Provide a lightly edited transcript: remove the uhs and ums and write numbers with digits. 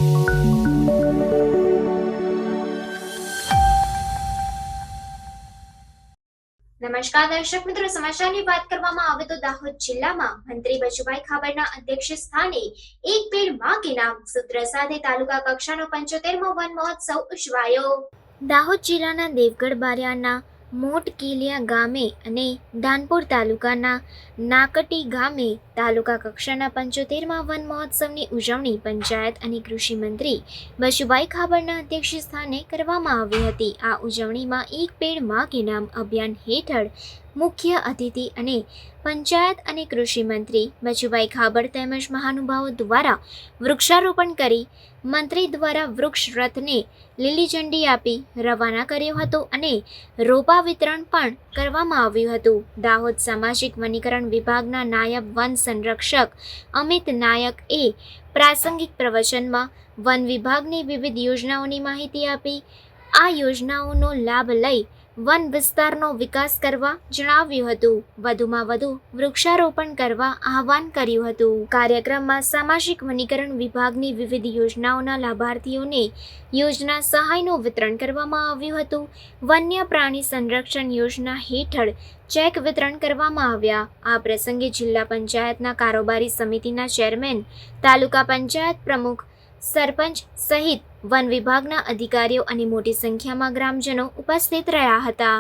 નમસ્કાર દર્શક મિત્રો, સમાચારની વાત કરવામાં આવે તો દાહોદ જિલ્લામાં મંત્રી બચુભાઈ ખાબડના અધ્યક્ષ સ્થાને એક પેડ માં કે નામ સૂત્ર સાથે તાલુકા કક્ષાનો 75મો વન મહોત્સવ ઉજવાયો। દાહોદ જિલ્લાના દેવગઢ બારિયાના મોટકીલિયા ગામે અને ધાનપુર તાલુકાના નાકટી ગામે તાલુકા કક્ષાના 75મા વન મહોત્સવની ઉજવણી પંચાયત અને કૃષિ મંત્રી બચુભાઈ ખાબડના અધ્યક્ષ સ્થાને કરવામાં આવી હતી। આ ઉજવણીમાં એક પેડ માં કે નામ અભિયાન હેઠળ મુખ્ય અતિથિ અને પંચાયત અને કૃષિ મંત્રી બચુભાઈ ખાબડ તેમજ મહાનુભાવો દ્વારા વૃક્ષારોપણ કરી મંત્રી દ્વારા વૃક્ષ રથને લીલી ઝંડી આપી રવાના કર્યો હતો અને રોપા વિતરણ પણ કરવામાં આવ્યું હતું। દાહોદ સામાજિક વનીકરણ વિભાગના નાયબ વન સંરક્ષક અમિત નાયકએ પ્રાસંગિક પ્રવચનમાં વન વિભાગની વિવિધ યોજનાઓની માહિતી આપી આ યોજનાઓનો લાભ લઈ વન વિસ્તારનો વિકાસ કરવા જણાવ્યું હતું। વધુમાં વધુ વૃક્ષારોપણ કરવા આહવાન કર્યું હતું। કાર્યક્રમમાં સામાજિક વનીકરણ વિભાગની વિવિધ યોજનાઓના લાભાર્થીઓને યોજના સહાયનું વિતરણ કરવામાં આવ્યું હતું। વન્ય પ્રાણી સંરક્ષણ યોજના હેઠળ ચેક વિતરણ કરવામાં આવ્યા। આ પ્રસંગે જિલ્લા પંચાયતના કારોબારી સમિતિના ચેરમેન, તાલુકા પંચાયત પ્રમુખ, સરપંચ સહિત વન વિભાગના અધિકારીઓ અને મોટી સંખ્યામાં ગ્રામજનો ઉપસ્થિત રહ્યા હતા।